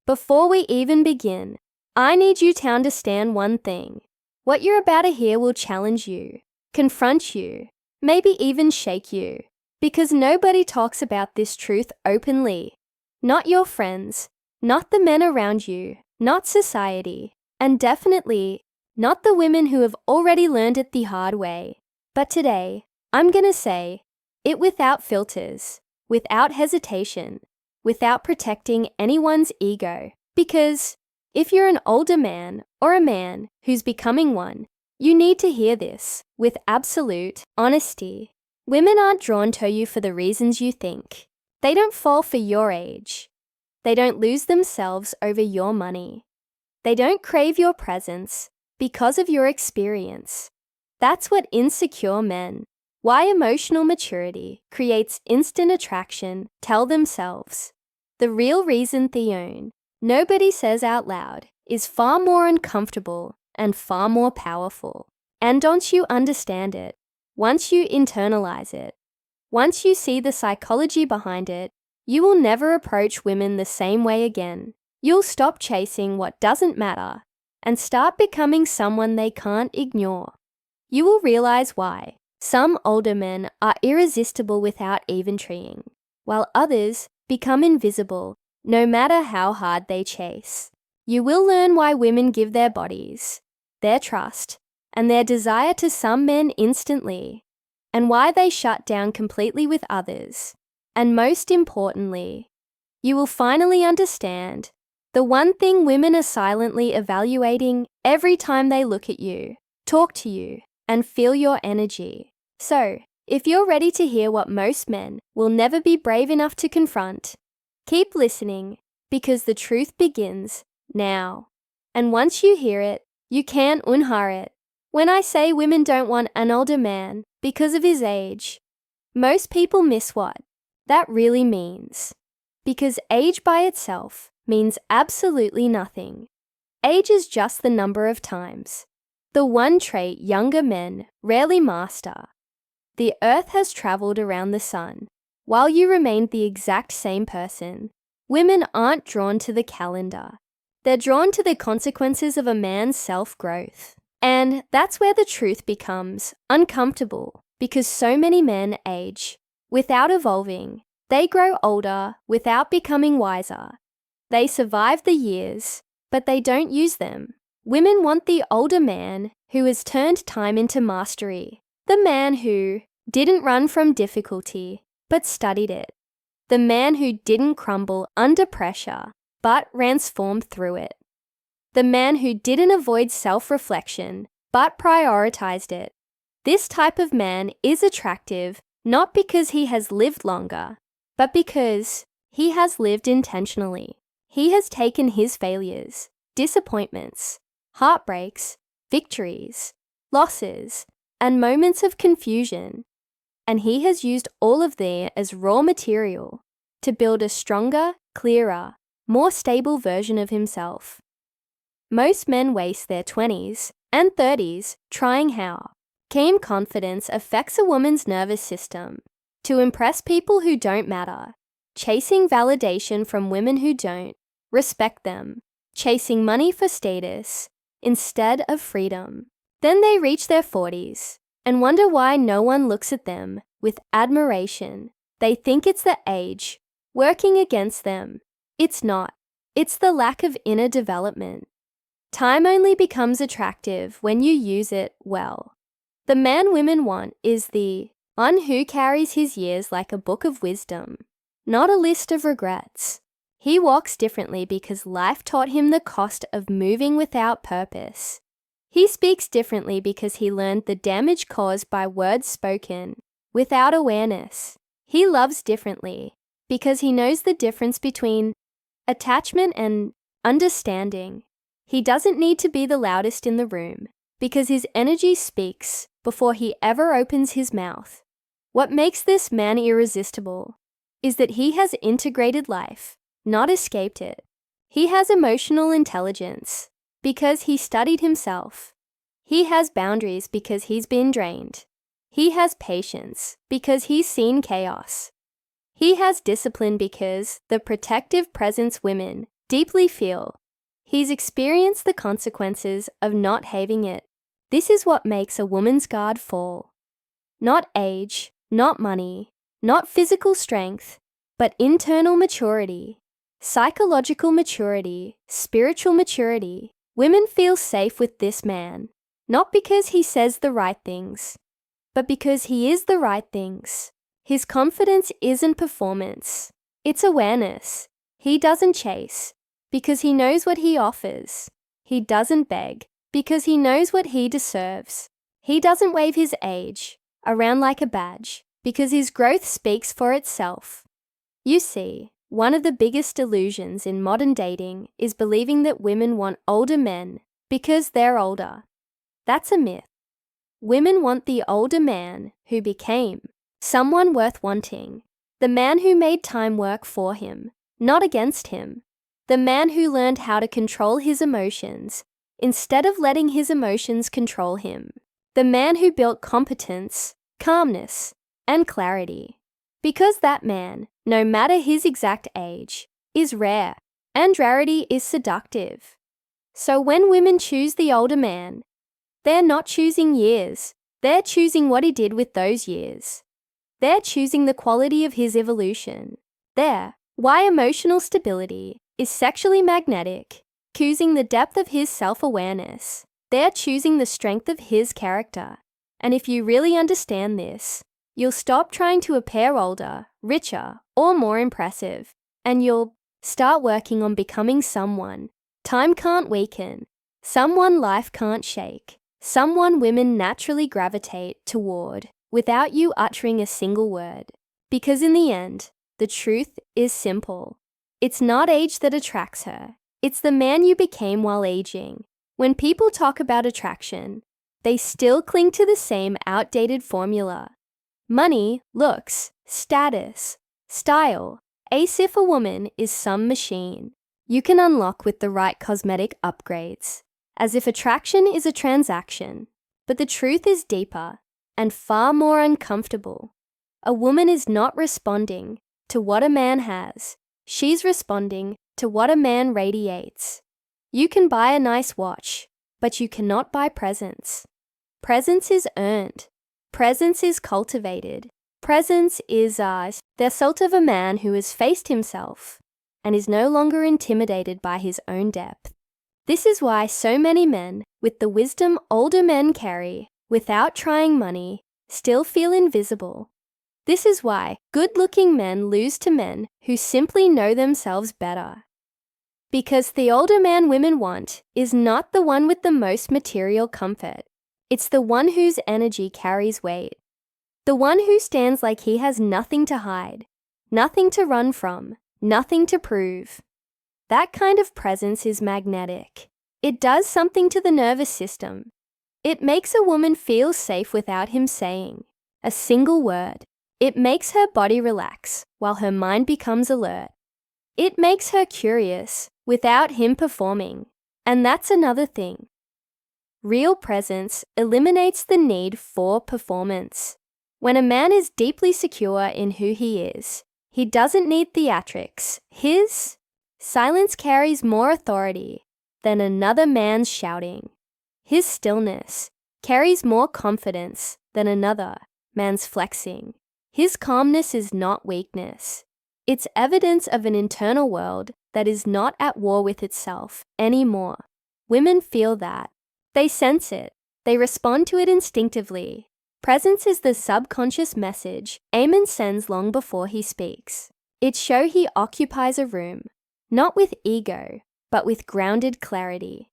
Before we even begin, I need you to understand one thing. What you're about to hear will challenge you, confront you, maybe even shake you, because nobody talks about this truth openly. Not your friends, not the men around you, not society, and definitely not the women who have already learned it the hard way. But today, I'm gonna say it without filters, without hesitation, without protecting anyone's ego. Because if you're an older man or a man who's becoming one, you need to hear this with absolute honesty. Women aren't drawn to you for the reasons you think. They don't fall for your age. They don't lose themselves over your money. They don't crave your presence because of your experience. That's what insecure men, why emotional maturity creates instant attraction, tell themselves. The real reason Theone, nobody says out loud, is far more uncomfortable and far more powerful. And don't you understand it? Once you internalize it, once you see the psychology behind it, you will never approach women the same way again. You'll stop chasing what doesn't matter and start becoming someone they can't ignore. You will realize why some older men are irresistible without even trying, while others become invisible no matter how hard they chase. You will learn why women give their bodies, their trust, and their desire to some men instantly, and why they shut down completely with others. And most importantly, you will finally understand the one thing women are silently evaluating every time they look at you, talk to you, and feel your energy. So, if you're ready to hear what most men will never be brave enough to confront, keep listening, because the truth begins now. And once you hear it, you can't unhear it. When I say women don't want an older man because of his age, most people miss what that really means. Because age by itself means absolutely nothing. Age is just the number of times, the one trait younger men rarely master. The earth has traveled around the sun, while you remained the exact same person. Women aren't drawn to the calendar. They're drawn to the consequences of a man's self-growth. And that's where the truth becomes uncomfortable, because so many men age without evolving. They grow older without becoming wiser. They survive the years, but they don't use them. Women want the older man who has turned time into mastery. The man who didn't run from difficulty, but studied it. The man who didn't crumble under pressure, but transformed through it. The man who didn't avoid self-reflection, but prioritized it. This type of man is attractive not because he has lived longer, but because he has lived intentionally. He has taken his failures, disappointments, heartbreaks, victories, losses, and moments of confusion, and he has used all of them as raw material to build a stronger, clearer, more stable version of himself. Most men waste their 20s and 30s trying how. Keen confidence affects a woman's nervous system to impress people who don't matter, chasing validation from women who don't respect them, chasing money for status instead of freedom. Then they reach their 40s and wonder why no one looks at them with admiration. They think it's the age working against them. It's not. It's the lack of inner development. Time only becomes attractive when you use it well. The man women want is the one who carries his years like a book of wisdom, not a list of regrets. He walks differently because life taught him the cost of moving without purpose. He speaks differently because he learned the damage caused by words spoken without awareness. He loves differently because he knows the difference between attachment and understanding. He doesn't need to be the loudest in the room because his energy speaks before he ever opens his mouth. What makes this man irresistible is that he has integrated life, not escaped it. He has emotional intelligence because he studied himself. He has boundaries because he's been drained. He has patience because he's seen chaos. He has discipline because the protective presence women deeply feel. He's experienced the consequences of not having it. This is what makes a woman's guard fall. Not age, not money, not physical strength, but internal maturity, psychological maturity, spiritual maturity. Women feel safe with this man, not because he says the right things, but because he is the right things. His confidence isn't performance, it's awareness. He doesn't chase, because he knows what he offers. He doesn't beg, because he knows what he deserves. He doesn't wave his age around like a badge, because his growth speaks for itself. You see, one of the biggest illusions in modern dating is believing that women want older men because they're older. That's a myth. Women want the older man who became someone worth wanting, the man who made time work for him, not against him, the man who learned how to control his emotions instead of letting his emotions control him, the man who built competence, calmness, and clarity. Because that man, no matter his exact age, is rare, and rarity is seductive. So when women choose the older man, they're not choosing years, they're choosing what he did with those years. They're choosing the quality of his evolution. They're why emotional stability is sexually magnetic, choosing the depth of his self-awareness. They're choosing the strength of his character. And if you really understand this, you'll stop trying to appear older, richer, or more impressive, and you'll start working on becoming someone time can't weaken, someone life can't shake, someone women naturally gravitate toward without you uttering a single word. Because in the end, the truth is simple. It's not age that attracts her. It's the man you became while aging. When people talk about attraction, they still cling to the same outdated formula. Money, looks, status, style, as if a woman is some machine you can unlock with the right cosmetic upgrades, as if attraction is a transaction. But the truth is deeper and far more uncomfortable. A woman is not responding to what a man has. She's responding to what a man radiates. You can buy a nice watch, but you cannot buy presence. Presence is earned. Presence is cultivated. Presence is the result of a man who has faced himself and is no longer intimidated by his own depth. This is why so many men, with the wisdom older men carry, without trying money, still feel invisible. This is why good-looking men lose to men who simply know themselves better. Because the older man women want is not the one with the most material comfort. It's the one whose energy carries weight. The one who stands like he has nothing to hide, nothing to run from, nothing to prove. That kind of presence is magnetic. It does something to the nervous system. It makes a woman feel safe without him saying a single word. It makes her body relax while her mind becomes alert. It makes her curious without him performing. And that's another thing. Real presence eliminates the need for performance. When a man is deeply secure in who he is, he doesn't need theatrics. His silence carries more authority than another man's shouting. His stillness carries more confidence than another man's flexing. His calmness is not weakness. It's evidence of an internal world that is not at war with itself anymore. Women feel that. They sense it. They respond to it instinctively. Presence is the subconscious message Eamon sends long before he speaks. It shows he occupies a room, not with ego, but with grounded clarity.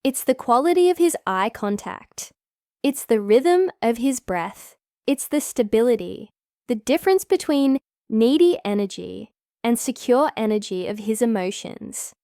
It's the quality of his eye contact. It's the rhythm of his breath. It's the stability, the difference between needy energy and secure energy of his emotions.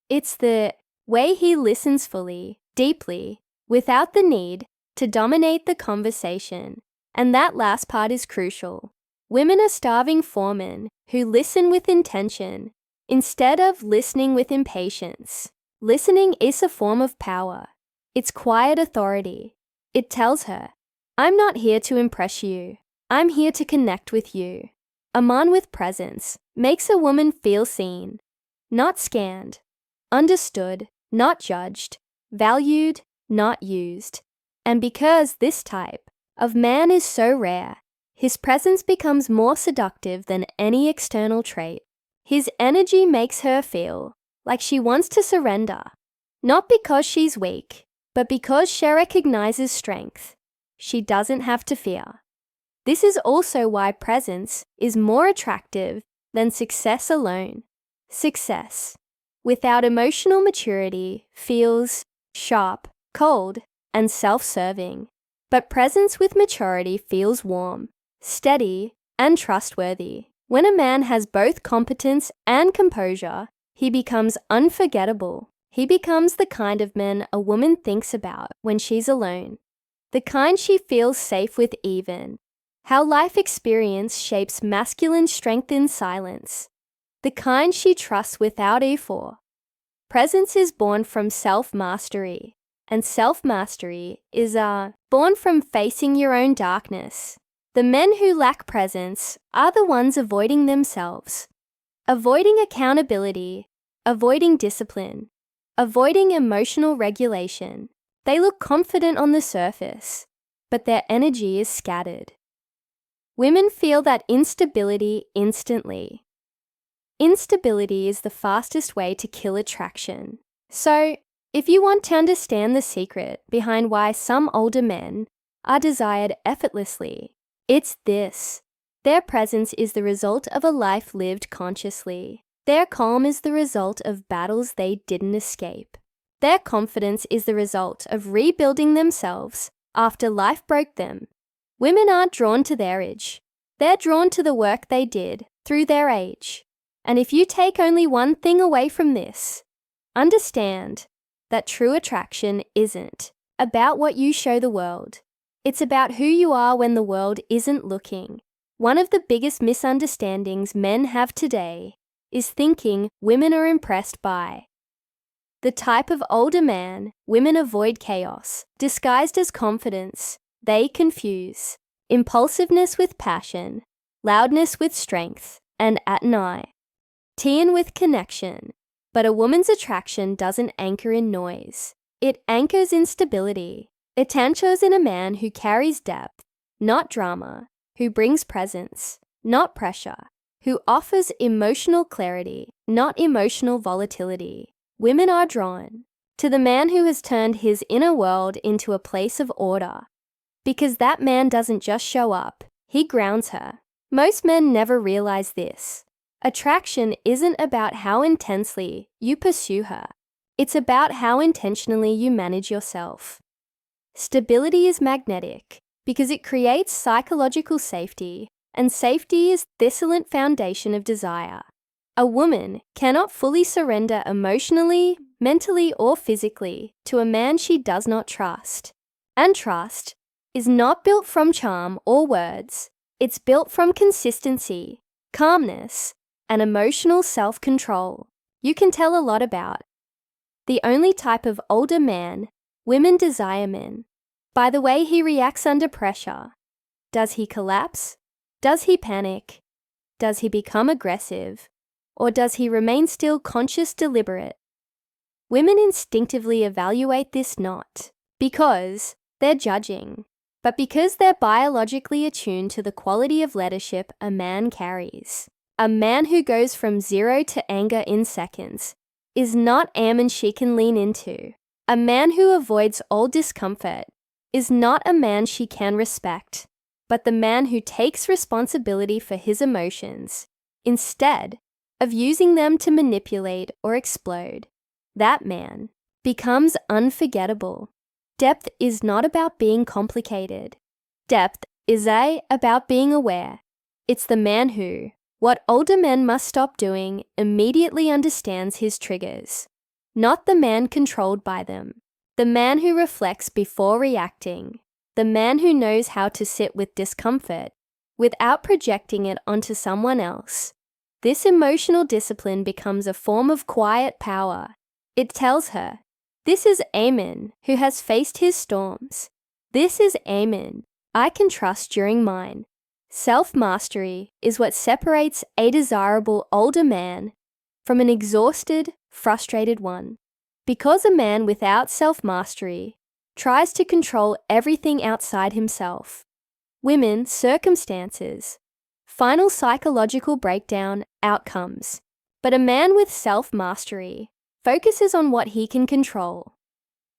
It's the way he listens fully, deeply, without the need to dominate the conversation. And that last part is crucial. Women are starving for men who listen with intention instead of listening with impatience. Listening is a form of power. It's quiet authority. It tells her, I'm not here to impress you. I'm here to connect with you. A man with presence makes a woman feel seen, not scanned. understood, not judged, valued, not used. And because this type of man is so rare, his presence becomes more seductive than any external trait. His energy makes her feel like she wants to surrender, not because she's weak, but because she recognizes strength. She doesn't have to fear. This is also why presence is more attractive than success alone. Success without emotional maturity feels sharp, cold, and self-serving. But presence with maturity feels warm, steady, and trustworthy. When a man has both competence and composure, he becomes unforgettable. He becomes the kind of man a woman thinks about when she's alone, the kind she feels safe with even. How life experience shapes masculine strength in silence, the kind she trusts without effort. Presence is born from self-mastery, and self-mastery is born from facing your own darkness. The men who lack presence are the ones avoiding themselves, avoiding accountability, avoiding discipline, avoiding emotional regulation. They look confident on the surface, but their energy is scattered. Women feel that instability instantly. Instability is the fastest way to kill attraction. So, if you want to understand the secret behind why some older men are desired effortlessly, it's this. Their presence is the result of a life lived consciously. Their calm is the result of battles they didn't escape. Their confidence is the result of rebuilding themselves after life broke them. Women aren't drawn to their age. They're drawn to the work they did through their age. And if you take only one thing away from this, understand that true attraction isn't about what you show the world. It's about who you are when the world isn't looking. One of the biggest misunderstandings men have today is thinking women are impressed by the type of older man. Women avoid chaos, disguised as confidence. They confuse impulsiveness with passion, loudness with strength, and at night, teen with connection. But a woman's attraction doesn't anchor in noise. It anchors in stability. It anchors in a man who carries depth, not drama, who brings presence, not pressure, who offers emotional clarity, not emotional volatility. Women are drawn to the man who has turned his inner world into a place of order. Because that man doesn't just show up, he grounds her. Most men never realize this. Attraction isn't about how intensely you pursue her. It's about how intentionally you manage yourself. Stability is magnetic because it creates psychological safety, and safety is the excellent foundation of desire. A woman cannot fully surrender emotionally, mentally, or physically to a man she does not trust. And trust is not built from charm or words. It's built from consistency, calmness, and emotional self-control. You can tell a lot about the only type of older man women desire men by the way he reacts under pressure. Does he collapse? Does he panic? Does he become aggressive? Or does he remain still, conscious, deliberate? Women instinctively evaluate this not because they're judging, but because they're biologically attuned to the quality of leadership a man carries. A man who goes from 0 to anger in seconds is not a man she can lean into. A man who avoids all discomfort is not a man she can respect, but the man who takes responsibility for his emotions instead of using them to manipulate or explode. That man becomes unforgettable. Depth is not about being complicated. Depth is about being aware. It's the man who, what older men must stop doing, immediately understands his triggers. Not the man controlled by them. The man who reflects before reacting. The man who knows how to sit with discomfort without projecting it onto someone else. This emotional discipline becomes a form of quiet power. It tells her, this is Amen who has faced his storms. This is Amen I can trust during mine. Self-mastery is what separates a desirable older man from an exhausted, frustrated one. Because a man without self-mastery tries to control everything outside himself. Women, circumstances. Final psychological breakdown, outcomes. But a man with self-mastery focuses on what he can control.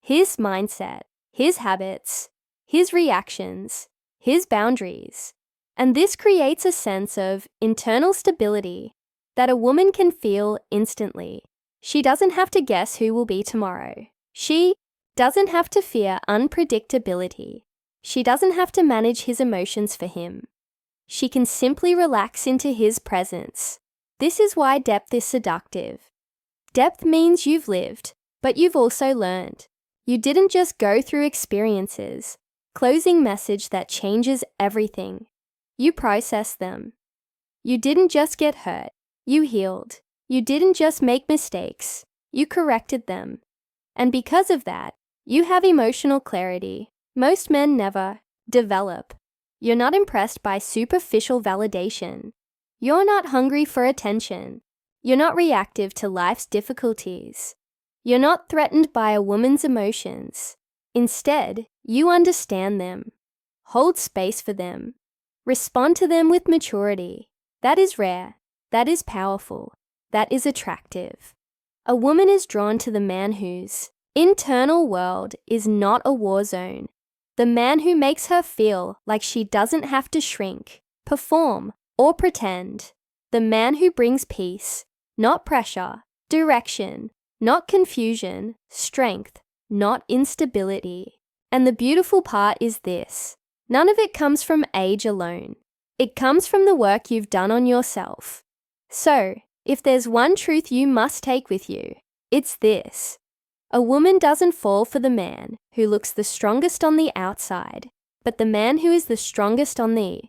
His mindset, his habits, his reactions, his boundaries. And this creates a sense of internal stability that a woman can feel instantly. She doesn't have to guess who will be tomorrow. She doesn't have to fear unpredictability. She doesn't have to manage his emotions for him. She can simply relax into his presence. This is why depth is seductive. Depth means you've lived, but you've also learned. You didn't just go through experiences. Closing message that changes everything. You process them. You didn't just get hurt. You healed. You didn't just make mistakes. You corrected them. And because of that, you have emotional clarity. Most men never develop. You're not impressed by superficial validation. You're not hungry for attention. You're not reactive to life's difficulties. You're not threatened by a woman's emotions. Instead, you understand them. Hold space for them. Respond to them with maturity. That is rare. That is powerful. That is attractive. A woman is drawn to the man whose internal world is not a war zone. The man who makes her feel like she doesn't have to shrink, perform, or pretend. The man who brings peace, not pressure, direction, not confusion, strength, not instability. And the beautiful part is this. None of it comes from age alone. It comes from the work you've done on yourself. So, if there's one truth you must take with you, it's this. A woman doesn't fall for the man who looks the strongest on the outside, but the man who is the strongest on the